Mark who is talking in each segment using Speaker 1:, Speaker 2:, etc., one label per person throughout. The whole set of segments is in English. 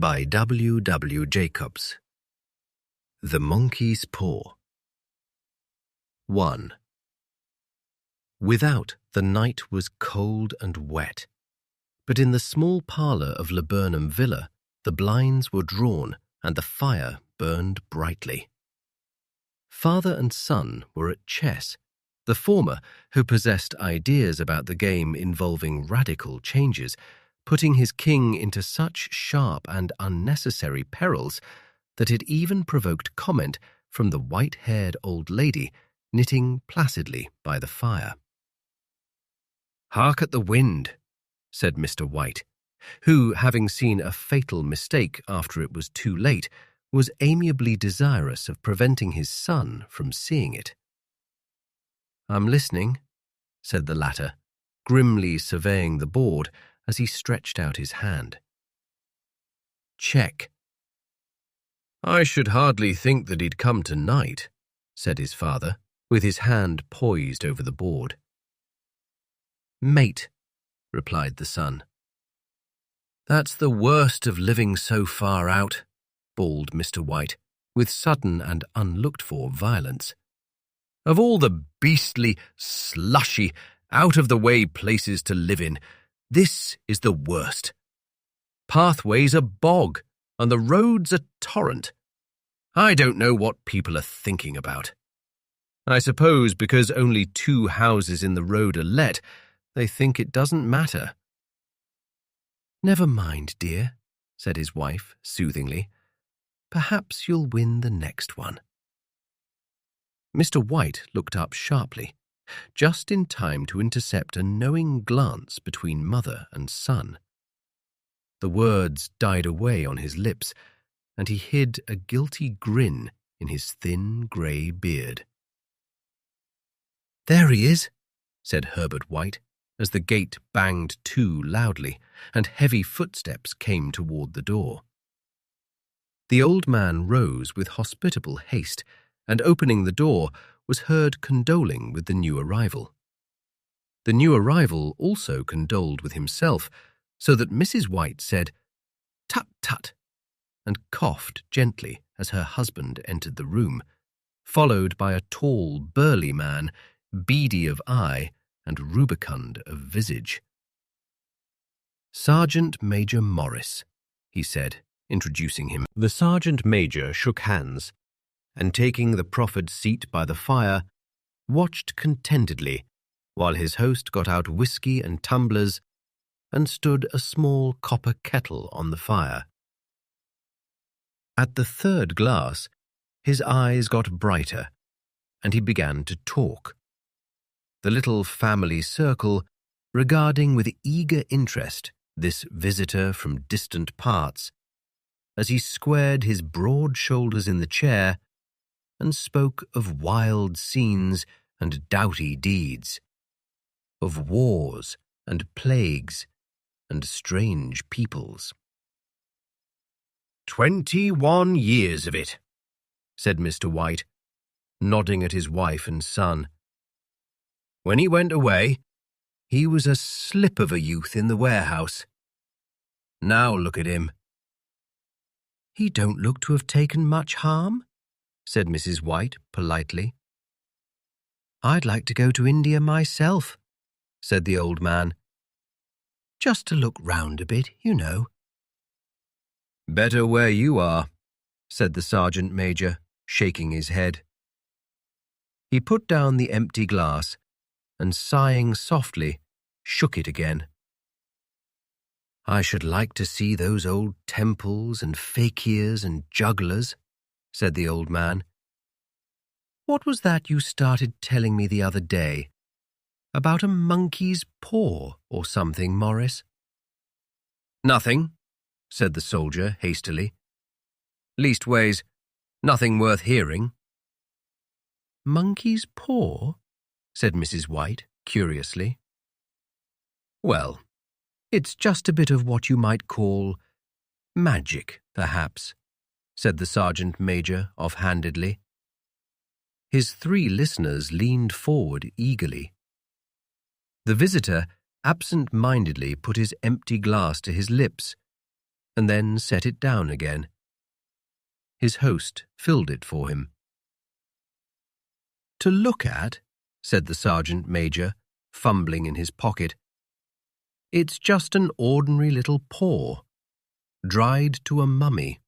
Speaker 1: by W. W. Jacobs. The Monkey's Paw. 1. Without, the night was cold and wet, but in the small parlour of Laburnum Villa, the blinds were drawn and the fire burned brightly. Father and son were at chess, the former, who possessed ideas about the game involving radical changes, putting his king into such sharp and unnecessary perils that it even provoked comment from the white-haired old lady knitting placidly by the fire. "Hark at the wind," said Mr. White, who, having seen a fatal mistake after it was too late, was amiably desirous of preventing his son from seeing it. "I'm listening," said the latter, grimly surveying the board as he stretched out his hand. "Check." "I should hardly think that he'd come tonight," said his father, with his hand poised over the board. "Mate," replied the son. "That's the worst of living so far out," bawled Mr. White, with sudden and unlooked-for violence. "Of all the beastly, slushy, out-of-the-way places to live in, this is the worst. Pathway's a bog, and the road's a torrent. I don't know what people are thinking about. I suppose because only 2 houses in the road are let, they think it doesn't matter." "Never mind, dear," said his wife soothingly. "Perhaps you'll win the next one." Mr. White looked up sharply, just in time to intercept a knowing glance between mother and son. The words died away on his lips, and he hid a guilty grin in his thin grey beard. "There he is," said Herbert White, as the gate banged to loudly, and heavy footsteps came toward the door. The old man rose with hospitable haste, and opening the door, was heard condoling with the new arrival. The new arrival also condoled with himself, so that Mrs. White said, "Tut, tut," and coughed gently as her husband entered the room, followed by a tall, burly man, beady of eye and rubicund of visage. "Sergeant Major Morris," he said, introducing him. The Sergeant Major shook hands, and taking the proffered seat by the fire, watched contentedly while his host got out whiskey and tumblers and stood a small copper kettle on the fire. At the 3rd glass, his eyes got brighter, and he began to talk, the little family circle regarding with eager interest this visitor from distant parts, as he squared his broad shoulders in the chair and spoke of wild scenes and doughty deeds, of wars and plagues and strange peoples. 21 years of it," said Mr. White, nodding at his wife and son. "When he went away, he was a slip of a youth in the warehouse. Now look at him." "He don't look to have taken much harm," said Mrs. White politely. "I'd like to go to India myself," said the old man. "Just to look round a bit, you know." "Better where you are," said the Sergeant Major, shaking his head. He put down the empty glass and, sighing softly, shook it again. "I should like to see those old temples and fakirs and jugglers," said the old man. "What was that you started telling me the other day? About a monkey's paw or something, Morris?" "Nothing," said the soldier hastily. "Leastways, nothing worth hearing." "Monkey's paw?" said Mrs. White curiously. "Well, it's just a bit of what you might call magic, perhaps," said the Sergeant Major offhandedly. His 3 listeners leaned forward eagerly. The visitor absent-mindedly put his empty glass to his lips, and then set it down again. His host filled it for him. "To look at," said the sergeant major, fumbling in his pocket, "it's just an ordinary little paw, dried to a mummy."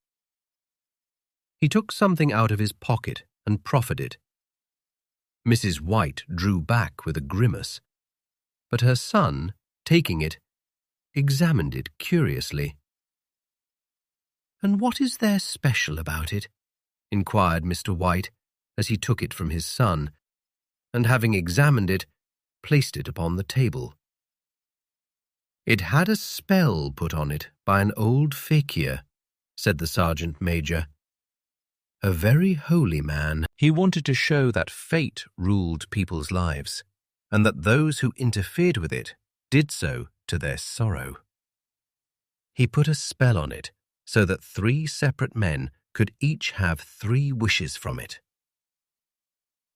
Speaker 1: He took something out of his pocket and proffered it. Mrs. White drew back with a grimace, but her son, taking it, examined it curiously. "And what is there special about it?" inquired Mr. White as he took it from his son, and having examined it, placed it upon the table. "It had a spell put on it by an old fakir," said the sergeant major. "A very holy man." He wanted to show that fate ruled people's lives, and that those who interfered with it did so to their sorrow. He put a spell on it so that 3 separate men could each have 3 wishes from it.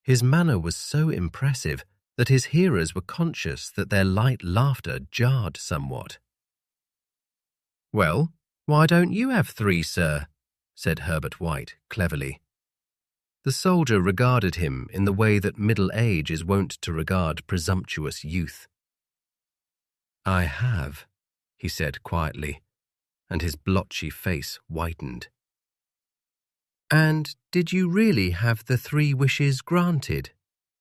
Speaker 1: His manner was so impressive that his hearers were conscious that their light laughter jarred somewhat. "Well, why don't you have 3, sir?" said Herbert White cleverly. The soldier regarded him in the way that middle age is wont to regard presumptuous youth. "I have," he said quietly, and his blotchy face whitened. "And did you really have the 3 wishes granted?"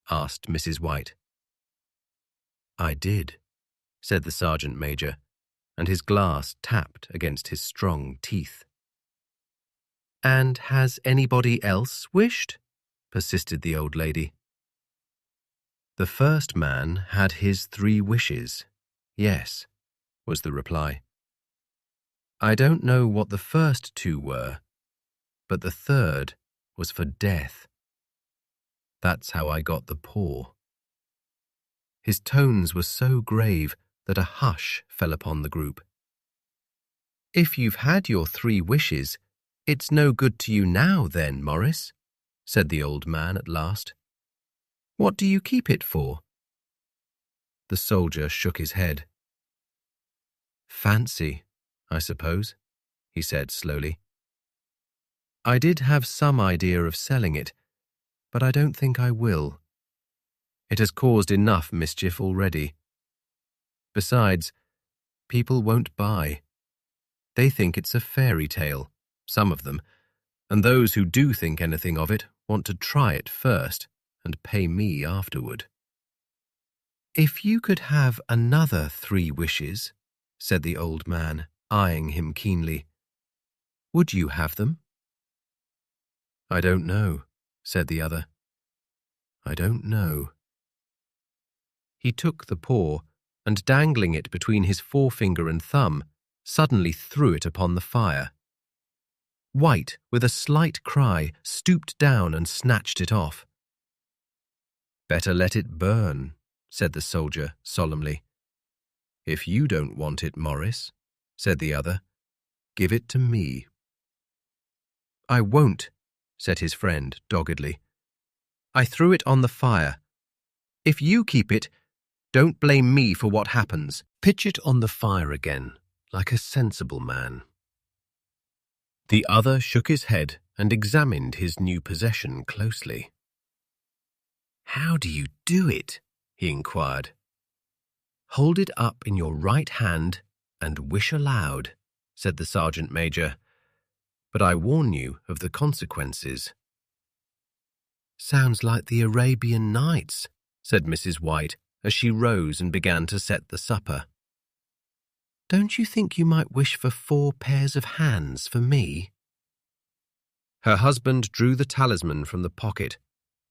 Speaker 1: asked Mrs. White. "I did," said the sergeant major, and his glass tapped against his strong teeth. "And has anybody else wished?" persisted the old lady. "The first man had his 3 wishes, yes," was the reply. "I don't know what the first 2 were, but the third was for death. That's how I got the paw." His tones were so grave that a hush fell upon the group. "If you've had your 3 wishes, it's no good to you now then, Morris," said the old man at last. "What do you keep it for?" The soldier shook his head. "Fancy, I suppose," he said slowly. "I did have some idea of selling it, but I don't think I will. It has caused enough mischief already. Besides, people won't buy. They think it's a fairy tale, some of them, and those who do think anything of it want to try it first and pay me afterward." "If you could have another 3 wishes," said the old man, eyeing him keenly, "would you have them?" "I don't know," said the other. "I don't know." He took the paw, and dangling it between his forefinger and thumb, suddenly threw it upon the fire. White, with a slight cry, stooped down and snatched it off. "Better let it burn," said the soldier solemnly. "If you don't want it, Morris," said the other, "give it to me." "I won't," said his friend doggedly. "I threw it on the fire. If you keep it, don't blame me for what happens. Pitch it on the fire again, like a sensible man." The other shook his head and examined his new possession closely. "How do you do it?" he inquired. "Hold it up in your right hand and wish aloud," said the sergeant major. "But I warn you of the consequences." "Sounds like the Arabian Nights," said Mrs. White as she rose and began to set the supper. "Don't you think you might wish for 4 pairs of hands for me?" Her husband drew the talisman from the pocket,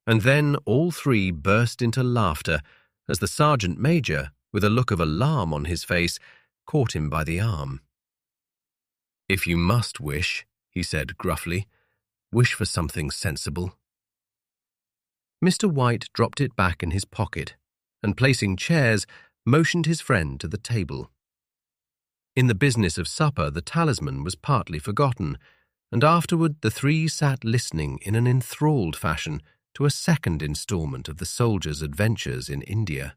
Speaker 1: and then all 3 burst into laughter as the sergeant major, with a look of alarm on his face, caught him by the arm. "If you must wish," he said gruffly, "wish for something sensible." Mr. White dropped it back in his pocket, and placing chairs, motioned his friend to the table. In the business of supper, the talisman was partly forgotten, and afterward the 3 sat listening in an enthralled fashion to a second installment of the soldier's adventures in India.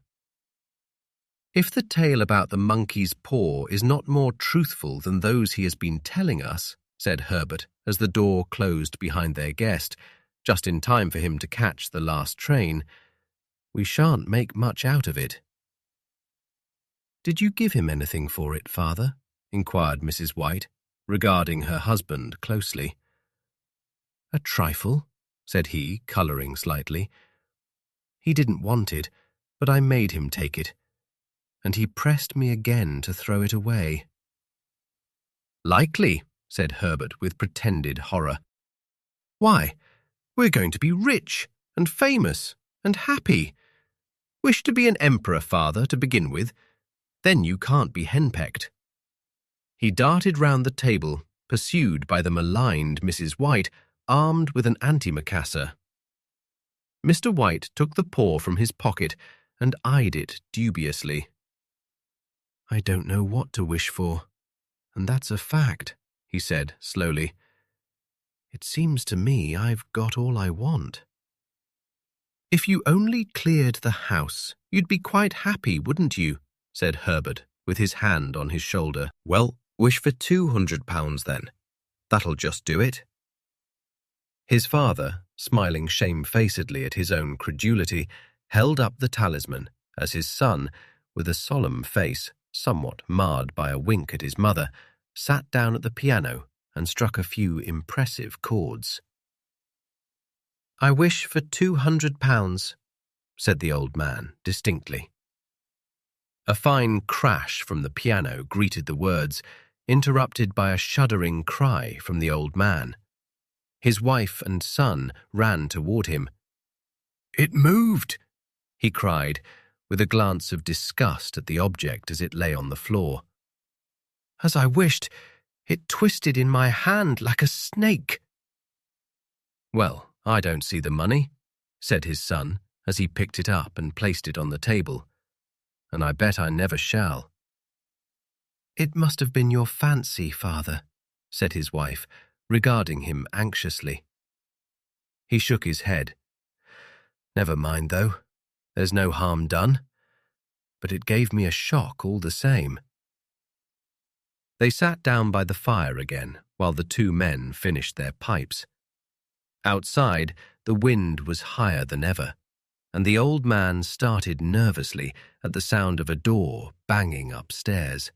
Speaker 1: If the tale about the monkey's paw is not more truthful than those he has been telling us, said Herbert, as the door closed behind their guest, just in time for him to catch the last train, we shan't make much out of it. Did you give him anything for it, father? Inquired Mrs. White, regarding her husband closely. A trifle, said he, colouring slightly. He didn't want it, but I made him take it, and he pressed me again to throw it away. Likely, said Herbert with pretended horror. Why, we're going to be rich and famous and happy. Wish to be an emperor, father, to begin with. Then you can't be henpecked. He darted round the table, pursued by the maligned Mrs. White, armed with an antimacassar. Mr. White took the paw from his pocket and eyed it dubiously. I don't know what to wish for, and that's a fact, he said slowly. It seems to me I've got all I want. If you only cleared the house, you'd be quite happy, wouldn't you? Said Herbert, with his hand on his shoulder. Well, wish for £200 then. That'll just do it. His father, smiling shamefacedly at his own credulity, held up the talisman as his son, with a solemn face, somewhat marred by a wink at his mother, sat down at the piano and struck a few impressive chords. I wish for £200, said the old man distinctly. A fine crash from the piano greeted the words, interrupted by a shuddering cry from the old man. His wife and son ran toward him. It moved, he cried, with a glance of disgust at the object as it lay on the floor. As I wished, it twisted in my hand like a snake. Well, I don't see the money, said his son, as he picked it up and placed it on the table. And I bet I never shall. It must have been your fancy, father, said his wife, regarding him anxiously. He shook his head. Never mind, though. There's no harm done. But it gave me a shock all the same. They sat down by the fire again while the two men finished their pipes. Outside, the wind was higher than ever, and the old man started nervously at the sound of a door banging upstairs.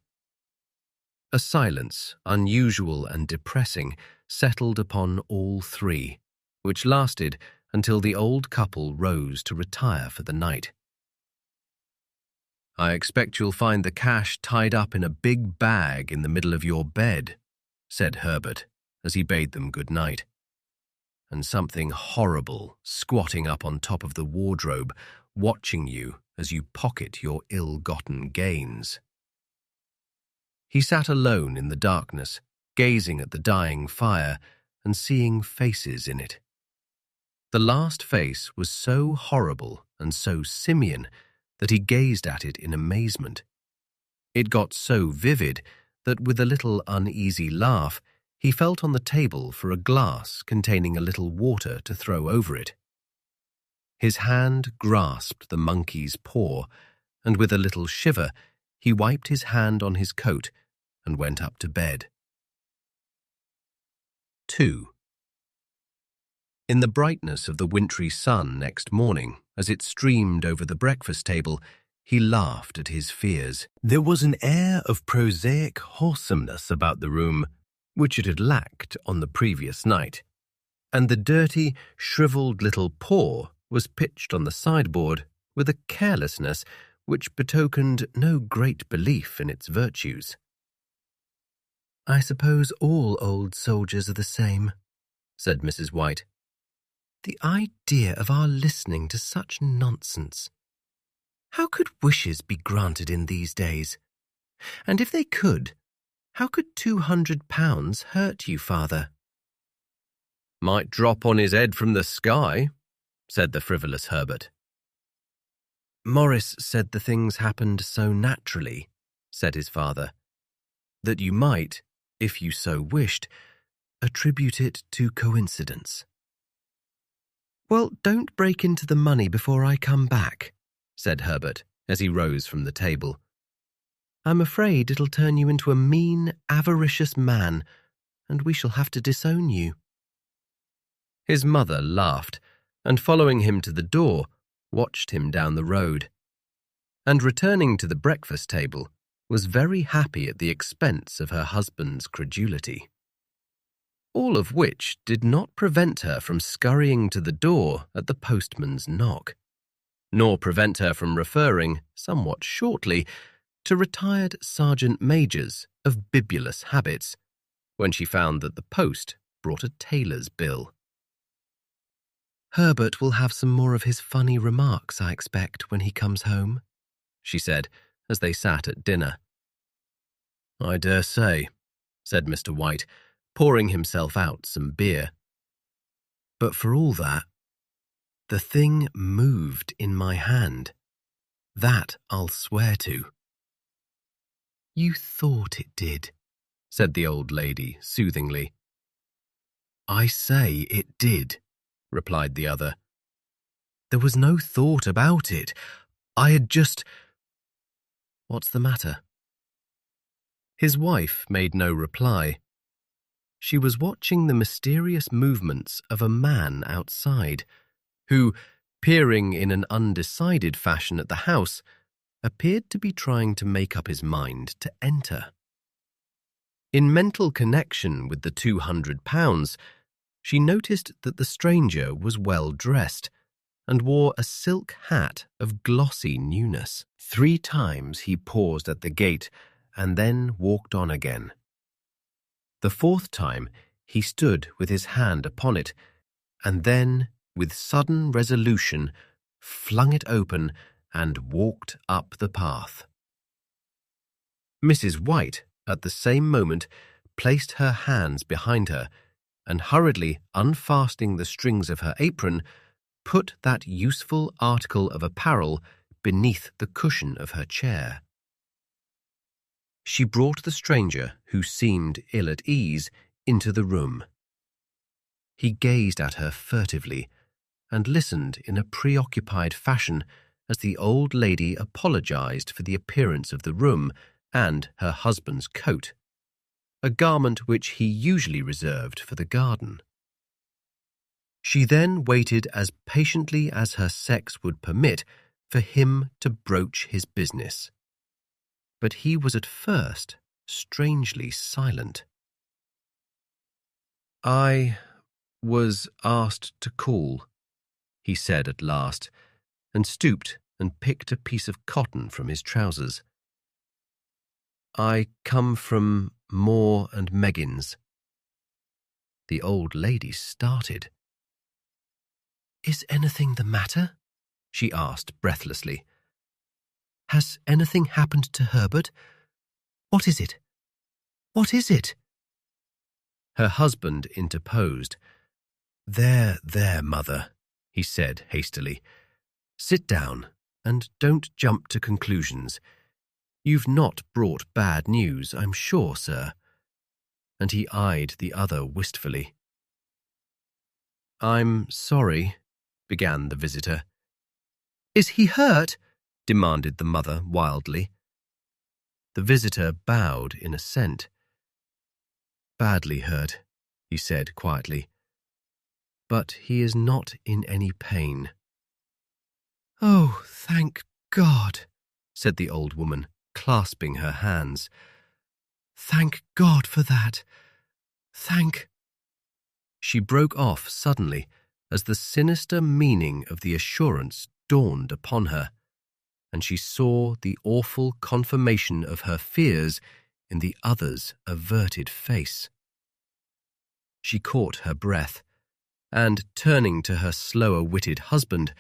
Speaker 1: A silence, unusual and depressing, settled upon all three, which lasted until the old couple rose to retire for the night. I expect you'll find the cash tied up in a big bag in the middle of your bed, said Herbert, as he bade them good night. And something horrible squatting up on top of the wardrobe, watching you as you pocket your ill-gotten gains. He sat alone in the darkness, gazing at the dying fire and seeing faces in it. The last face was so horrible and so simian that he gazed at it in amazement. It got so vivid that with a little uneasy laugh, he felt on the table for a glass containing a little water to throw over it. His hand grasped the monkey's paw, and with a little shiver, he wiped his hand on his coat and went up to bed. 2. In the brightness of the wintry sun next morning, as it streamed over the breakfast table, he laughed at his fears. There was an air of prosaic wholesomeness about the room, which it had lacked on the previous night, and the dirty, shriveled little paw was pitched on the sideboard with a carelessness which betokened no great belief in its virtues. I suppose all old soldiers are the same, said Mrs. White. The idea of our listening to such nonsense. How could wishes be granted in these days? And if they could, how could £200 hurt you, father? Might drop on his head from the sky, said the frivolous Herbert. Morris said the things happened so naturally, said his father, that you might, if you so wished, attribute it to coincidence. Well, don't break into the money before I come back, said Herbert, as he rose from the table. I'm afraid it'll turn you into a mean, avaricious man, and we shall have to disown you." His mother laughed, and following him to the door, watched him down the road, and returning to the breakfast table, was very happy at the expense of her husband's credulity. All of which did not prevent her from scurrying to the door at the postman's knock, nor prevent her from referring, somewhat shortly, to retired sergeant majors of bibulous habits, when she found that the post brought a tailor's bill. "Herbert will have some more of his funny remarks, I expect, when he comes home," she said, as they sat at dinner. "I dare say," said Mr. White, pouring himself out some beer. "But for all that, the thing moved in my hand. That I'll swear to." "You thought it did," said the old lady soothingly. "I say it did," replied the other. "There was no thought about it. I had just—" "What's the matter?" His wife made no reply. She was watching the mysterious movements of a man outside, who, peering in an undecided fashion at the house, appeared to be trying to make up his mind to enter. In mental connection with the £200, she noticed that the stranger was well dressed and wore a silk hat of glossy newness. 3 times he paused at the gate and then walked on again. The 4th time he stood with his hand upon it, and then, with sudden resolution, flung it open and walked up the path. Mrs. White, at the same moment, placed her hands behind her, and hurriedly unfastening the strings of her apron, put that useful article of apparel beneath the cushion of her chair. She brought the stranger, who seemed ill at ease, into the room. He gazed at her furtively, and listened in a preoccupied fashion as the old lady apologized for the appearance of the room and her husband's coat, a garment which he usually reserved for the garden. She then waited as patiently as her sex would permit for him to broach his business. But he was at first strangely silent. "I was asked to call," he said at last, and stooped and picked a piece of cotton from his trousers. "I come from Moore and Meggins." The old lady started. "Is anything the matter?" she asked breathlessly. "Has anything happened to Herbert? What is it? What is it?" Her husband interposed. There, mother," he said hastily. "Sit down, and don't jump to conclusions. You've not brought bad news, I'm sure, sir." And he eyed the other wistfully. "I'm sorry," began the visitor. "Is he hurt?" demanded the mother wildly. The visitor bowed in assent. "Badly hurt," he said quietly. "But he is not in any pain." "Oh, thank God," said the old woman, clasping her hands. "Thank God for that. Thank—" She broke off suddenly as the sinister meaning of the assurance dawned upon her, and she saw the awful confirmation of her fears in the other's averted face. She caught her breath, and, turning to her slower-witted husband,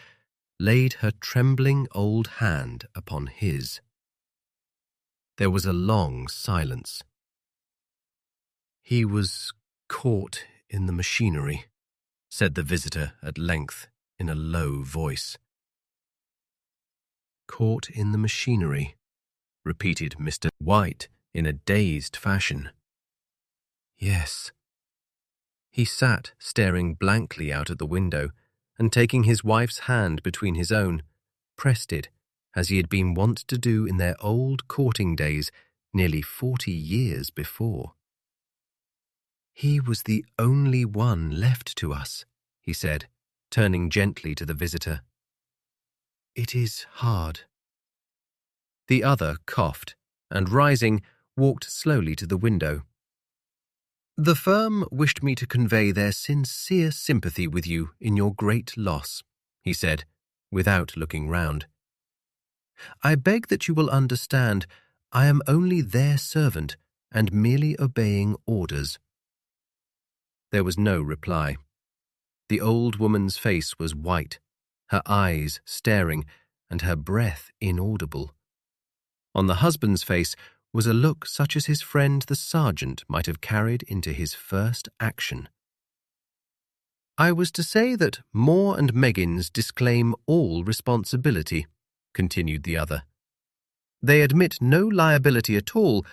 Speaker 1: laid her trembling old hand upon his. There was a long silence. "He was caught in the machinery," said the visitor at length in a low voice. "Caught in the machinery," repeated Mr. White in a dazed fashion. "Yes." He sat staring blankly out at the window, and taking his wife's hand between his own, pressed it as he had been wont to do in their old courting days nearly 40 years before. "He was the only one left to us," he said, turning gently to the visitor. "It is hard." The other coughed, and rising, walked slowly to the window. "The firm wished me to convey their sincere sympathy with you in your great loss," he said, without looking round. "I beg that you will understand I am only their servant and merely obeying orders." There was no reply. The old woman's face was white, her eyes staring, and her breath inaudible. On the husband's face was a look such as his friend the sergeant might have carried into his first action. "I was to say that Moore and Meggins disclaim all responsibility," continued the other. "They admit no liability at all,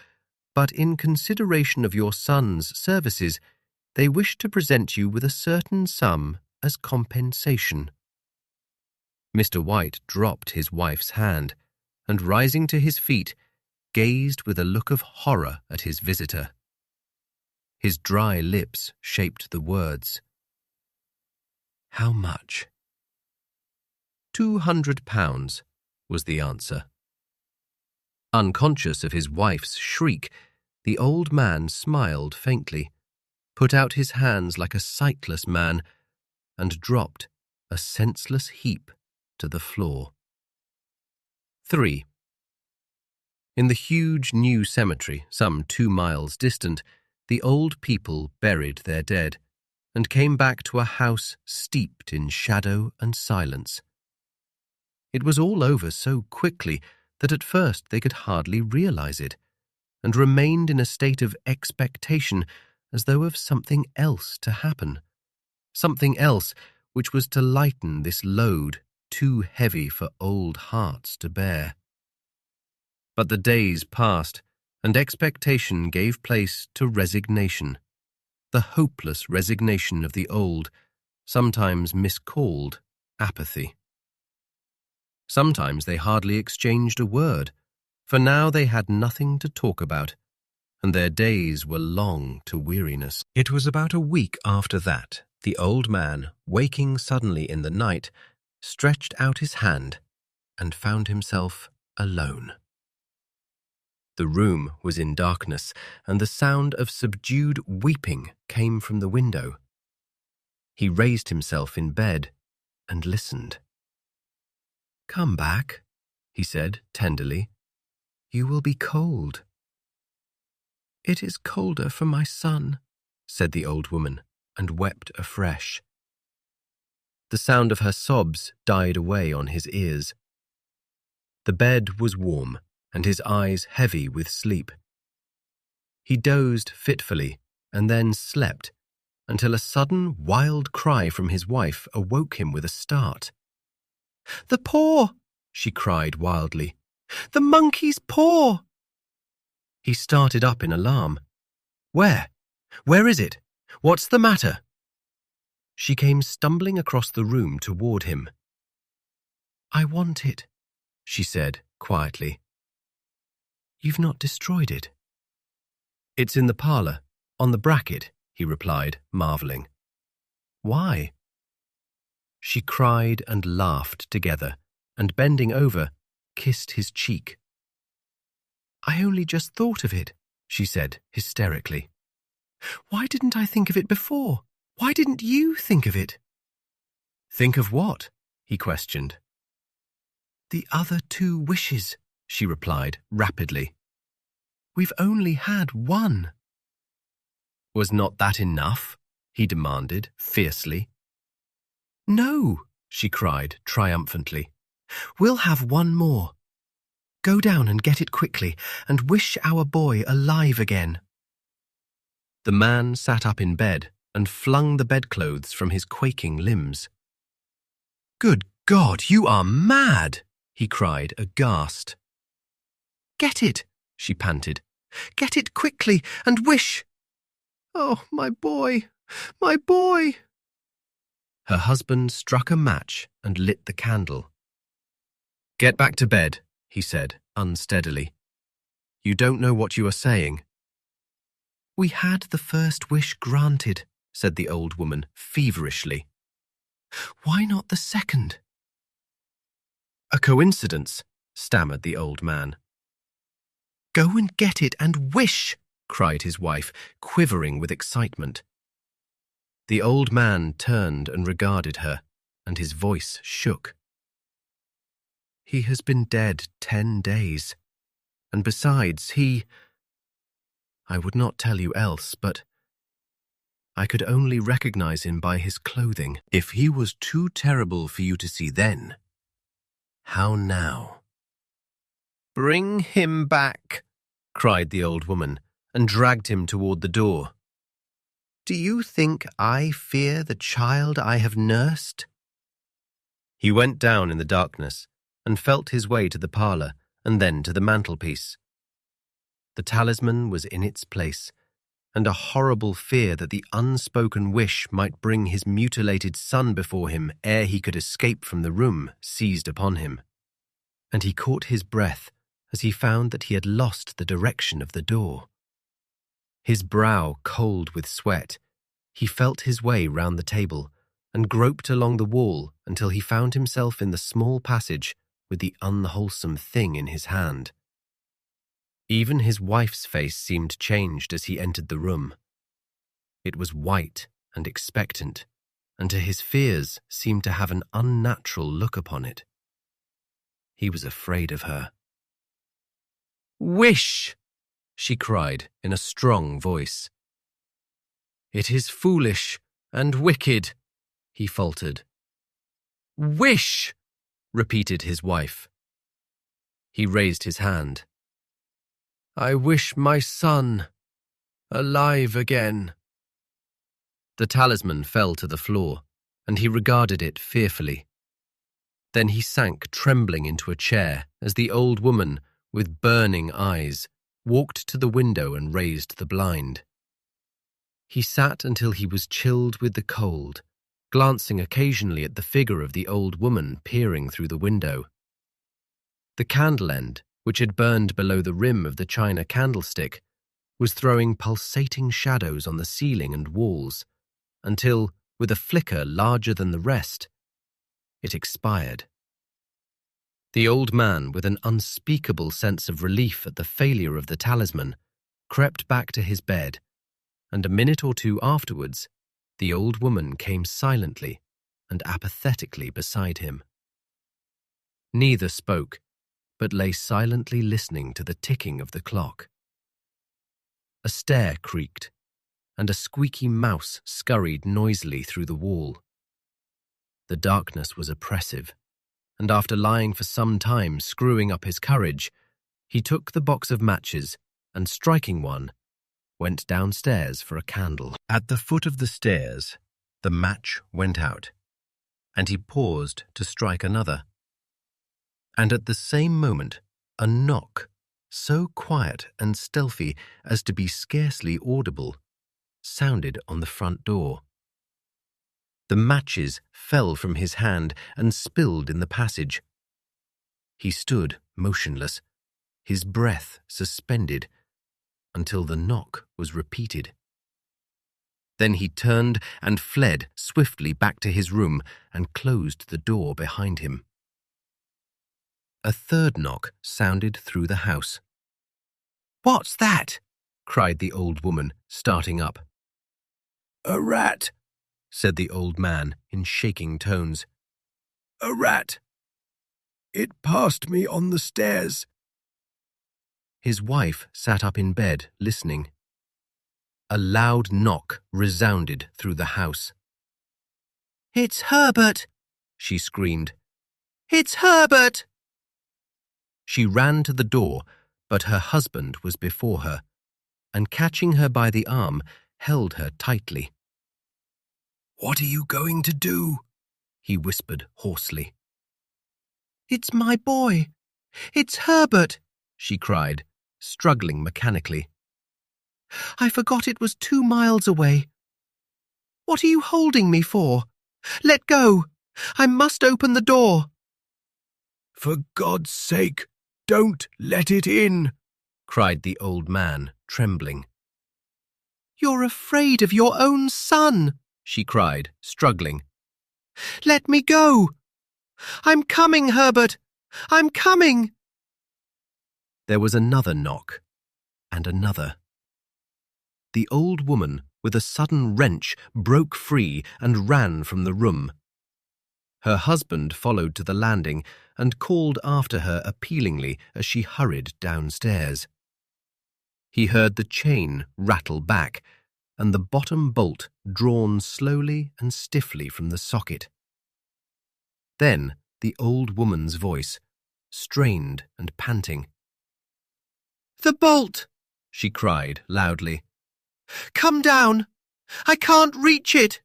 Speaker 1: but in consideration of your son's services, they wish to present you with a certain sum as compensation." Mr. White dropped his wife's hand, and rising to his feet, gazed with a look of horror at his visitor. His dry lips shaped the words. "How much?" £200, was the answer. Unconscious of his wife's shriek, the old man smiled faintly, put out his hands like a sightless man, and dropped, a senseless heap, to the floor. 3. In the huge new cemetery, some 2 miles distant, the old people buried their dead, and came back to a house steeped in shadow and silence. It was all over so quickly that at first they could hardly realize it, and remained in a state of expectation as though of something else to happen, something else which was to lighten this load too heavy for old hearts to bear. But the days passed, and expectation gave place to resignation, the hopeless resignation of the old, sometimes miscalled apathy. Sometimes they hardly exchanged a word, for now they had nothing to talk about, and their days were long to weariness. It was about a week after that the old man, waking suddenly in the night, stretched out his hand and found himself alone. The room was in darkness, and the sound of subdued weeping came from the window. He raised himself in bed and listened. "Come back," he said tenderly. "You will be cold." "It is colder for my son," said the old woman, and wept afresh. The sound of her sobs died away on his ears. The bed was warm, and his eyes heavy with sleep. He dozed fitfully, and then slept, until a sudden wild cry from his wife awoke him with a start. "The paw!" she cried wildly. "The monkey's paw!" He started up in alarm. "Where? Where is it? What's the matter?" She came stumbling across the room toward him. "I want it," she said quietly. "You've not destroyed it?" "It's in the parlour, on the bracket," he replied, marvelling. "Why?" She cried and laughed together, and bending over, kissed his cheek. "I only just thought of it," she said hysterically. "Why didn't I think of it before? Why didn't you think of it?" "Think of what?" he questioned. "The other 2 wishes," she replied rapidly. "We've only had one." "Was not that enough?" he demanded fiercely. "No," she cried triumphantly. "We'll have one more. Go down and get it quickly, and wish our boy alive again." The man sat up in bed and flung the bedclothes from his quaking limbs. "Good God, you are mad!" he cried, aghast. "Get it," she panted. "Get it quickly and wish. Oh, my boy, my boy!" Her husband struck a match and lit the candle. "Get back to bed," he said, unsteadily. "You don't know what you are saying." "We had the first wish granted," said the old woman feverishly. "Why not the second?" "A coincidence," stammered the old man. "Go and get it and wish," cried his wife, quivering with excitement. The old man turned and regarded her, and his voice shook. "He has been dead 10 days, and besides, I would not tell you else, but I could only recognize him by his clothing. If he was too terrible for you to see then, how now?" "Bring him back," cried the old woman, and dragged him toward the door. "Do you think I fear the child I have nursed?" He went down in the darkness and felt his way to the parlour and then to the mantelpiece. The talisman was in its place, and a horrible fear that the unspoken wish might bring his mutilated son before him ere he could escape from the room seized upon him. And he caught his breath as he found that he had lost the direction of the door. His brow cold with sweat, he felt his way round the table and groped along the wall until he found himself in the small passage with the unwholesome thing in his hand. Even his wife's face seemed changed as he entered the room. It was white and expectant, and to his fears seemed to have an unnatural look upon it. He was afraid of her. "Wish!" she cried in a strong voice. "It is foolish and wicked," he faltered. "Wish!" repeated his wife. He raised his hand. "I wish my son alive again." The talisman fell to the floor, and he regarded it fearfully. Then he sank trembling into a chair as the old woman, with burning eyes, walked to the window and raised the blind. He sat until he was chilled with the cold, glancing occasionally at the figure of the old woman peering through the window. The candle end, which had burned below the rim of the china candlestick, was throwing pulsating shadows on the ceiling and walls, until, with a flicker larger than the rest, it expired. The old man, with an unspeakable sense of relief at the failure of the talisman, crept back to his bed, and a minute or two afterwards, the old woman came silently and apathetically beside him. Neither spoke, but lay silently listening to the ticking of the clock. A stair creaked, and a squeaky mouse scurried noisily through the wall. The darkness was oppressive, and after lying for some time screwing up his courage, he took the box of matches and, striking one, went downstairs for a candle. At the foot of the stairs, the match went out, and he paused to strike another. And at the same moment, a knock, so quiet and stealthy as to be scarcely audible, sounded on the front door. The matches fell from his hand and spilled in the passage. He stood motionless, his breath suspended, until the knock was repeated. Then he turned and fled swiftly back to his room and closed the door behind him. A third knock sounded through the house. "What's that?" cried the old woman, starting up. "A rat," said the old man in shaking tones. "A rat. It passed me on the stairs." His wife sat up in bed, listening. A loud knock resounded through the house. "It's Herbert!" she screamed. "It's Herbert!" She ran to the door, but her husband was before her, and catching her by the arm, held her tightly. "What are you going to do?" he whispered hoarsely. "It's my boy! It's Herbert!" she cried, struggling mechanically. "I forgot it was 2 miles away. What are you holding me for? Let go! I must open the door." "For God's sake, don't let it in," cried the old man, trembling. "You're afraid of your own son," she cried, struggling. "Let me go! I'm coming, Herbert! I'm coming!" There was another knock, and another. The old woman, with a sudden wrench, broke free and ran from the room. Her husband followed to the landing and called after her appealingly as she hurried downstairs. He heard the chain rattle back and the bottom bolt drawn slowly and stiffly from the socket. Then the old woman's voice, strained and panting. "The bolt!" she cried loudly. "Come down! I can't reach it!"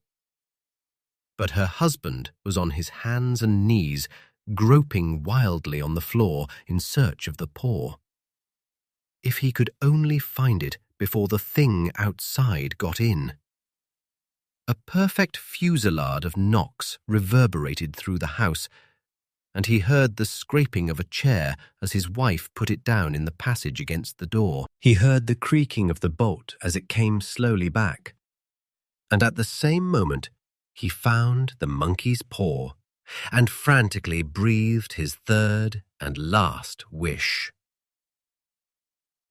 Speaker 1: But her husband was on his hands and knees, groping wildly on the floor in search of the paw. If he could only find it before the thing outside got in. A perfect fusillade of knocks reverberated through the house, and he heard the scraping of a chair as his wife put it down in the passage against the door. He heard the creaking of the bolt as it came slowly back. And at the same moment, he found the monkey's paw and frantically breathed his third and last wish.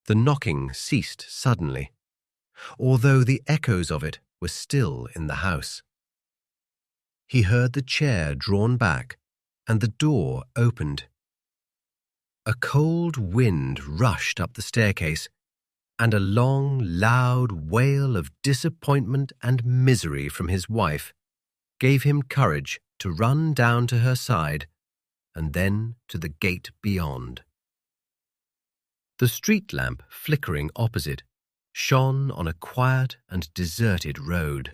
Speaker 1: The knocking ceased suddenly, although the echoes of it were still in the house. He heard the chair drawn back and the door opened. A cold wind rushed up the staircase, and a long, loud wail of disappointment and misery from his wife gave him courage to run down to her side and then to the gate beyond. The street lamp flickering opposite shone on a quiet and deserted road.